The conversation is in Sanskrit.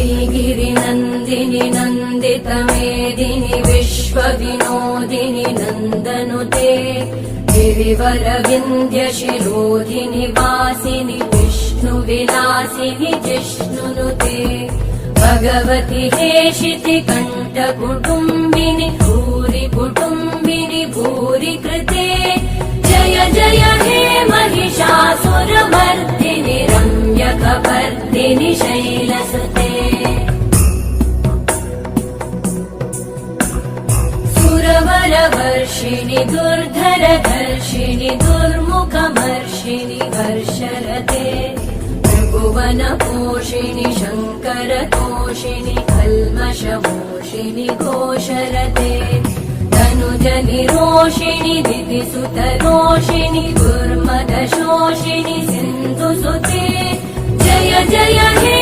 वैगिरिनन्दिनि नन्दितमेदिनि विश्वविनोदिनि नन्दनुते गिरिवरविन्द्यशिरोधिनि वासिनि विष्णुविलासिनि जिष्णुनुते भगवति हेशिति कण्ठकुटुम्बिनि भूरि कुटुम्बिनि भूरि कृते जय जय हे महिषासुरमर्दिनि रम्यकपर्दिनि शैलसुते सुरवरवर्षिणि दुर्धरधर्षिणि दुर्मुखमर्षिणि हर्षरते भुवनपोषिणि शङ्करतोषिणि कल्मषमोषिणि घोषरते धनुजनिरोषिणि दितिसुतरोषिणि दुर्मदशोषिणि सिन्धुसुते जय जय हे